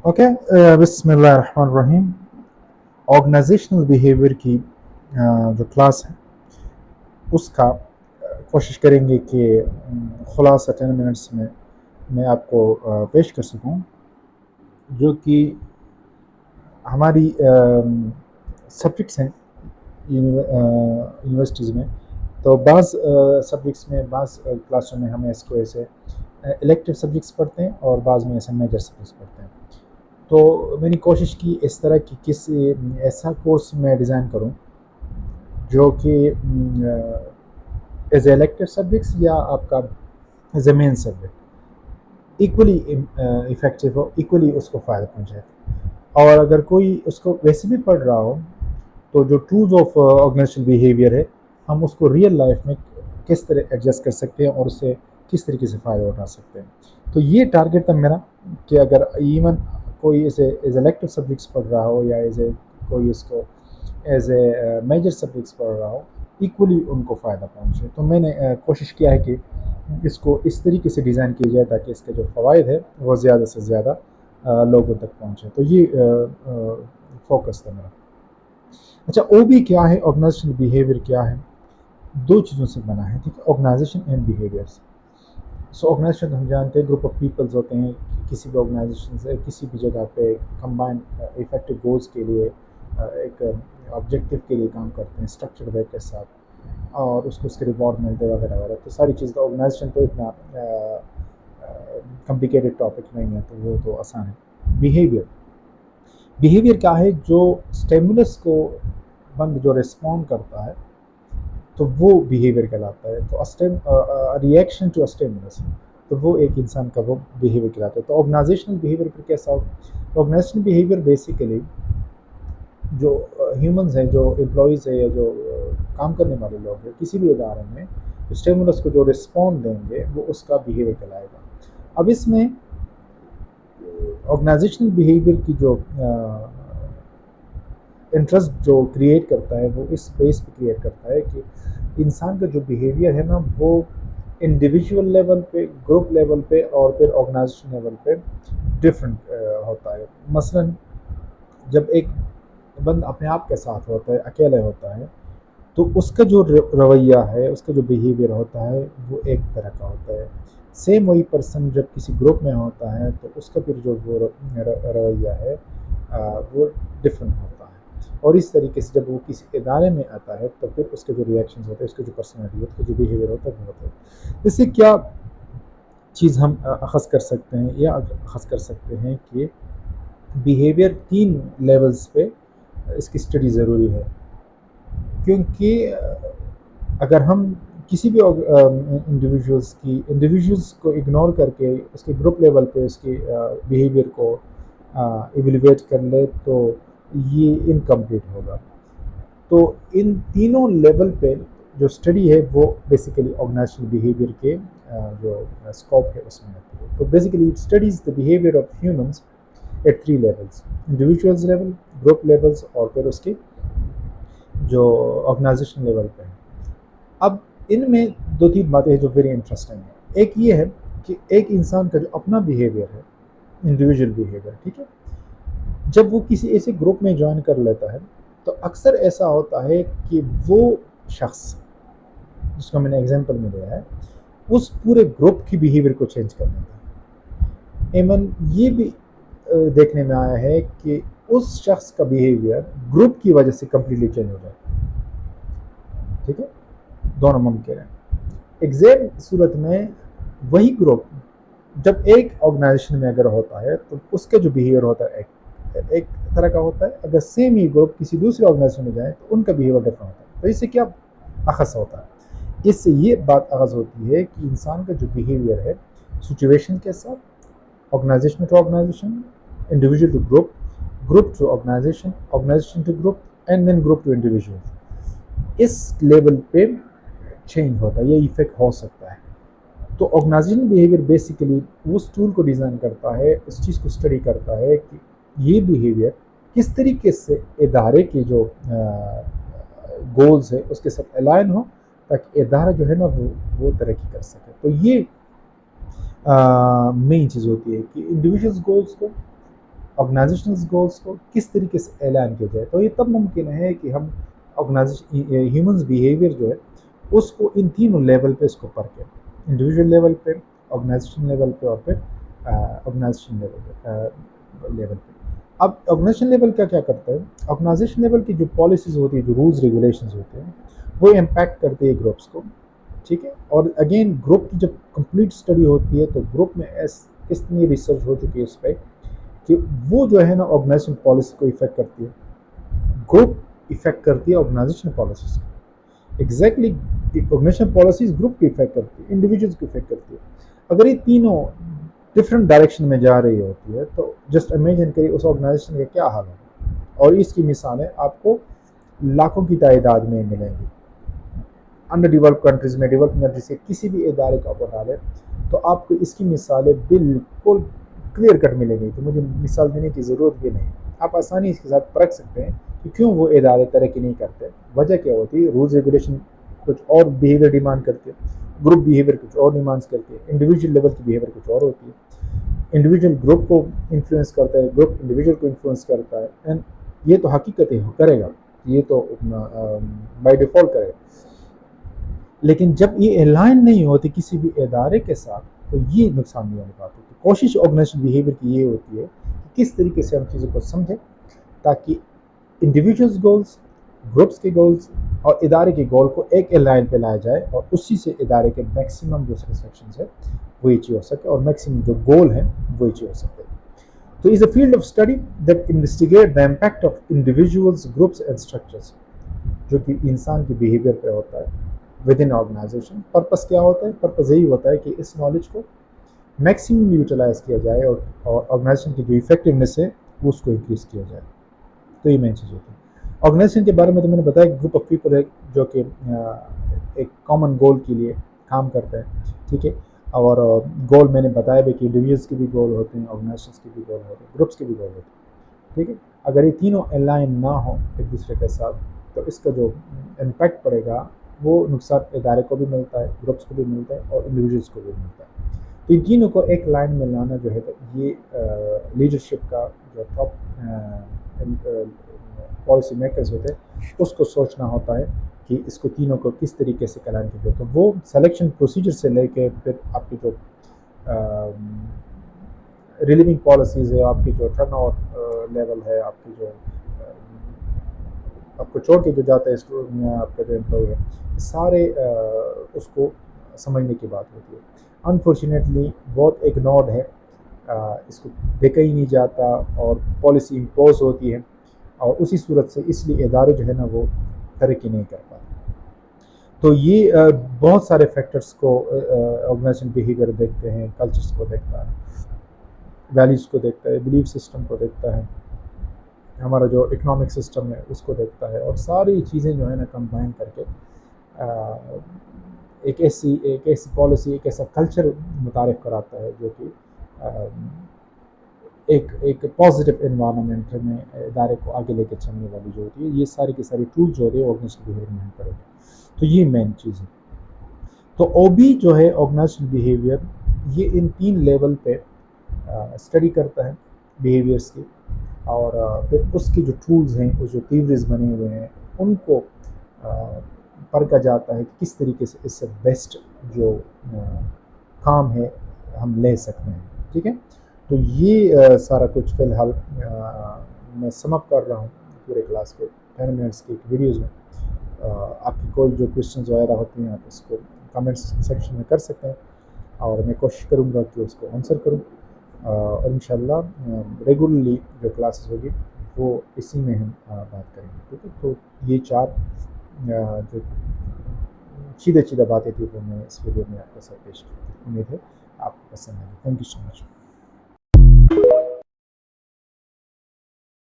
Okay. बिस्मिल्लाहिर्रहमानिर्रहीम। Organisational behaviour की जो क्लास है उसका कोशिश करेंगे कि खुलासा 10 मिनट्स में मैं आपको पेश कर सकूं, जो कि हमारी सब्जेक्ट्स हैं यूनिवर्सिटीज़ में। तो बाज़ सब्जेक्ट्स में, बाज़ क्लासों में हम इसको ऐसे इलेक्टिव सब्जेक्ट्स पढ़ते हैं और बाज़ में ऐसे मेजर सब्जेक्ट्स पढ़ते हैं। तो मैंने कोशिश की इस तरह की किसी ऐसा कोर्स मैं डिज़ाइन करूं जो कि एज इलेक्टिव सब्जेक्ट्स या आपका as a main subject equally effective हो, इक्वली उसको फ़ायदा पहुंचाए। और अगर कोई उसको वैसे भी पढ़ रहा हो तो जो टूल्स ऑफ ऑर्गेनाइजेशनल बिहेवियर है, हम उसको रियल लाइफ में किस तरह एडजस्ट कर सकते हैं और उससे किस तरीके से फ़ायदा उठा सकते हैं। तो ये टारगेट था मेरा कि अगर इवन कोई ऐसे एज इलेक्टिव सब्जेक्ट्स पढ़ रहा हो या एज ए कोई इसको एज ए मेजर सब्जेक्ट्स पढ़ रहा हो, इक्वली उनको फ़ायदा पहुँचे। तो मैंने कोशिश किया है कि इसको इस तरीके से डिज़ाइन किया जाए ताकि इसके जो फ़वाइद है वो ज़्यादा से ज़्यादा लोगों तक पहुँचे। तो ये फोकस था मेरा। अच्छा, ओ बी क्या है, ऑर्गेनाइजेशनल बिहेवियर क्या है? दो चीज़ों से बना है, ठीक है। Organisation and behaviours. So organisation हम जानते हैं ग्रुप ऑफ पीपल्स होते हैं, किसी भी ऑर्गेनाइजेशन से किसी भी जगह पे कंबाइन इफेक्टिव गोल्स के लिए एक ऑब्जेक्टिव के लिए काम करते हैं स्ट्रक्चर वे के साथ, और उसको उसके रिवॉर्ड मिलते वगैरह वगैरह। तो सारी चीज़, तो ऑर्गेनाइजेशन तो इतना कॉम्प्लिकेटेड टॉपिक नहीं है, तो वो तो आसान है। बिहेवियर, बिहेवियर क्या है? जो स्टिमुलस को बंद जो रिस्पॉन्ड करता है तो वो बिहेवियर कहलाता है। तो रिएक्शन टू स्टिमुलस, तो वो एक इंसान का वो बिहेवियर कहलाता है। तो ऑर्गेनाइजेशनल बिहेवियर फिर कैसा हो? ऑर्गेनाइजेशनल बिहेवियर बेसिकली जो ह्यूमंस हैं, जो एम्प्लॉयज़ है या जो काम करने वाले लोग हैं किसी भी इदारे में, स्टिमुलस को जो रिस्पॉन्ड देंगे वो उसका बिहेवियर कहलाएगा। अब इसमें ऑर्गेनाइजेशनल बिहेवियर की जो इंटरेस्ट जो क्रिएट करता है वो इस बेस पे क्रिएट करता है कि इंसान का जो बिहेवियर है ना, वो इंडिविजुअल लेवल पे, ग्रुप लेवल पे और फिर ऑर्गेनाइजेशन लेवल पे डिफरेंट होता है। मसलन जब एक बंद अपने आप के साथ होता है, अकेले होता है, तो उसका जो रवैया है, उसका जो बिहेवियर होता है वो एक तरह का होता है। सेम वही पर्सन जब किसी ग्रुप में होता है तो उसका फिर जो वो रवैया है वो डिफरेंट होता है। और इस तरीके से जब वो किसी इदारे में आता है तो फिर उसके जो रिएक्शंस होते हैं, उसकी जो पर्सनैलिटी होती है, उसका जो बिहेवियर होता है वो होता है। इससे क्या चीज़ हम अखज़ कर सकते हैं या अखज़ कर सकते हैं कि बिहेवियर 3 लेवल्स पे इसकी स्टडी ज़रूरी है। क्योंकि अगर हम किसी भी इंडिविजुअल्स को इग्नोर करके उसके ग्रुप लेवल पे उसके बिहेवियर को इवेलुएट कर ले तो ये इनकम्प्लीट होगा। तो इन तीनों लेवल पे जो स्टडी है वो बेसिकली ऑर्गेनाइजेशनल बिहेवियर के जो स्कोप है उसमें आती है। तो basically it studies the behaviour of humans at 3 levels, individuals level, group levels और फिर उसके जो ऑर्गेनाइजेशन लेवल पे है। अब इनमें 2-3 बातें हैं जो वेरी इंटरेस्टिंग है। एक ये है कि एक इंसान का जो अपना बिहेवियर है, इंडिविजुअल बिहेवियर, ठीक है, जब वो किसी ऐसे ग्रुप में ज्वाइन कर लेता है तो अक्सर ऐसा होता है कि वो शख्स जिसको मैंने एग्जांपल में दिया है उस पूरे ग्रुप की बिहेवियर को चेंज कर देता है। एमन ये भी देखने में आया है कि उस शख्स का बिहेवियर ग्रुप की वजह से कम्प्लीटली चेंज हो जाता है। ठीक है, दोनों मुमकिन है। एग्जैक्ट सूरत में वही ग्रुप जब एक ऑर्गेनाइजेशन में अगर होता है तो उसका जो बिहेवियर होता है एक तरह का होता है। अगर सेम ही ग्रुप किसी दूसरे ऑर्गेनाइजेशन में जाए तो उनका बिहेवियर डिफरेंट होता है। तो इससे क्या अखज़ होता है? इससे ये बात अखज़ होती है कि इंसान का जो बिहेवियर है सिचुएशन के साथ, organisation to organisation, individual to group, group to organisation, organisation to group and then group to individual, इस लेवल पे चेंज होता है, ये इफेक्ट हो सकता है। तो ऑर्गेनाइजेशन बिहेवियर बेसिकली उस टूल को डिज़ाइन करता है, इस चीज़ को स्टडी करता है कि ये बिहेवियर किस तरीके से इदारे के जो गोल्स है उसके साथ अलाइन हो ताकि इदारा जो है ना वो तरक्की कर सके। तो ये मेन चीज़ होती है कि इंडिविजुअल्स गोल्स को آرگنائزیشنل گولس کو کس طریقے سے اعلان کیا جائے. تو یہ تب ممکن ہے کہ ہم ہیومنز بیہیویئر جو ہے اس کو ان تینوں لیول پہ اس کو پرکھیں, انڈیویجول لیول پہ, آرگنائزیشن لیول پہ, اور پھر آرگنائزیشن لیول پہ. اب آرگنائزیشن لیول کیا کرتا ہے, آرگنائزیشن لیول کی جو پالیسیز ہوتی ہے, جو رولز ریگولیشنز ہوتے ہیں, وہ امپیکٹ کرتے ہیں گروپس کو, ٹھیک ہے. اور اگین گروپ کی جب کمپلیٹ اسٹڈی ہوتی ہے تو گروپ میں کتنی ریسرچ ہو چکی ہے اس پہ کہ وہ جو ہے نا آرگنائزیشن پالیسی کو افیکٹ کرتی ہے, گروپ افیکٹ کرتی ہے آرگنائزیشن پالیسیز کو. ایگزیکٹلی آرگنائزیشن پالیسیز گروپ کی افیکٹ کرتی ہے, انڈیویجولس کی افیکٹ کرتی ہے. اگر یہ تینوں ڈفرینٹ ڈائریکشن میں جا رہی ہوتی ہے تو جسٹ امیجن کریے اس آرگنائزیشن کا کیا حال ہوگا. اور اس کی مثالیں آپ کو لاکھوں کی تعداد میں ملیں گی. انڈر ڈیولپ کنٹریز میں, ڈیولپنگ کنٹریز کے کسی بھی ادارے کو آپ اٹھا لیں تو آپ کو اس کی مثالیں بالکل کلیئر کٹ ملیں گی. تو مجھے مثال دینے کی ضرورت بھی نہیں, آپ آسانی اس کے ساتھ پرکھ سکتے ہیں کہ کیوں وہ ادارے ترقی نہیں کرتے. وجہ کیا ہوتی ہے, رولز ریگولیشن کچھ اور بیہیویئر ڈیمانڈ کرتے ہیں, گروپ بیہیویئر کچھ اور ڈیمانڈس کرتے ہیں, انڈیویجول لیول کی بیہیویئر کچھ اور ہوتی ہے. انڈیویجول گروپ کو انفلوئنس کرتا ہے, گروپ انڈیویجول کو انفلوئنس کرتا ہے, اینڈ یہ تو حقیقت ہے کرے گا, یہ تو بائی ڈیفالٹ کرے گا. لیکن جب یہ الائن نہیں ہوتی کسی بھی ادارے کے ساتھ تو یہ نقصان دہ والی بات ہوتی ہے. کوشش آرگنائزیشن بیہیویئر کی یہ ہوتی ہے کہ کس طریقے سے ہم چیزوں کو سمجھیں تاکہ انڈیویجولس گولز, گروپس کے گولز اور ادارے کے گول کو ایک الائن پہ لایا جائے, اور اسی سے ادارے کے میکسیمم جو سیٹسفیکشنز ہے وہ اچیو ہو سکے, اور میکسیمم جو گول ہیں وہ اچیو ہو سکتے. تو is a field of study that investigate the impact of individuals, groups and structures, جو کہ انسان کے بیہیویئر پہ ہوتا ہے ود ان آرگنائزیشن. پرپس کیا ہوتا ہے, پرپس یہی ہوتا ہے کہ اس نالج کو میکسیمم یوٹیلائز کیا جائے اور آرگنائزیشن کی جو افیکٹونیس ہے اس کو انکریز کیا جائے. تو یہ مین چیز ہوتی ہے. آرگنائزیشن کے بارے میں تو میں نے بتایا کہ گروپ آف پیپل ہے جو کہ ایک کامن گول کے لیے کام کرتا ہے, ٹھیک ہے. اور گول میں نے بتایا بھی کہ انڈیویجولس کے بھی گول ہوتے ہیں, آرگنائزیشنس کے بھی گول ہوتے ہیں, گروپس کے بھی گول ہوتے ہیں, ٹھیک ہے. اگر یہ تینوں الائن نہ ہوں ایک دوسرے کے ساتھ تو اس کا جو امپیکٹ پڑے گا وہ نقصان ادارے کو بھی ملتا ہے, گروپس کو بھی ملتا ہے, اور انڈیویجولس کو بھی ملتا ہے. تو ان تینوں کو ایک لائن میں لانا جو ہے یہ لیڈرشپ کا جو ٹاپ پالیسی میکرز ہوتے ہیں اس کو سوچنا ہوتا ہے کہ اس کو تینوں کو کس طریقے سے کلائن کیا جائے. تو وہ سلیکشن پروسیجر سے لے کے پھر آپ کی جو ریلیونگ پالیسیز ہے, آپ کی جو ٹرن اوور لیول ہے, آپ کی جو آپ کو چھوڑ کے جو جاتا ہے آپ کا جو امپلائی ہے, سارے اس کو سمجھنے کی بات ہوتی ہے. انفارچونیٹلی بہت اگنورڈ ہے, اس کو دیکھا ہی نہیں جاتا, اور پالیسی امپوز ہوتی ہے, اور اسی صورت سے اس لیے ادارے جو ہے نا وہ ترقی نہیں کر پاتے. تو یہ بہت سارے فیکٹرز کو آرگنائزیشن بیہیویئر دیکھتے ہیں, کلچرز کو دیکھتا ہے, ویلیوز کو دیکھتا ہے, بلیف سسٹم کو دیکھتا ہے, ہمارا جو اکنامک سسٹم ہے اس کو دیکھتا ہے, اور ساری چیزیں جو ہے نا کمبائن کر کے ایک ایسی پالیسی, ایک ایسا کلچر متعارف کراتا ہے جو کہ ایک پازیٹیو انوائرمنٹ میں ادارے کو آگے لے کے چلنے والی جو ہوتی ہے. یہ ساری کی ساری ٹول جو ہوتے ہیں آرگنائزیشن بیہیویئر میں کرے گا. تو یہ مین چیز ہے. تو او بی جو ہے آرگنائزیشن بیہیویئر, یہ ان تین لیول پہ اسٹڈی کرتا ہے بیہیویئرس کی, اور پھر اس کی جو ٹولز ہیں, اس جو تھیوریز بنے ہوئے ہیں ان کو پرکھا جاتا ہے کہ کس طریقے سے اس سے بیسٹ جو کام ہے ہم لے سکتے ہیں, ٹھیک ہے. تو یہ سارا کچھ فی الحال میں سم اپ کر رہا ہوں پورے کلاس کے 10 منٹس کی ایک ویڈیوز میں. آپ کی کوئی جو کوشچنز وغیرہ ہوتے ہیں آپ اس کو کمنٹس سیکشن میں کر سکتے ہیں, اور میں کوشش کروں گا کہ اس کو آنسر کروں, اور انشاءاللہ ریگولرلی جو کلاسز ہوگی وہ اسی میں ہم بات کریں گے, ٹھیک ہے. تو یہ 4 جو سیدھے باتیں تھی وہ میں اس ویڈیو میں آپ کے ساتھ پیش کی. امید ہے آپ کو پسند آئی. Thank you so much.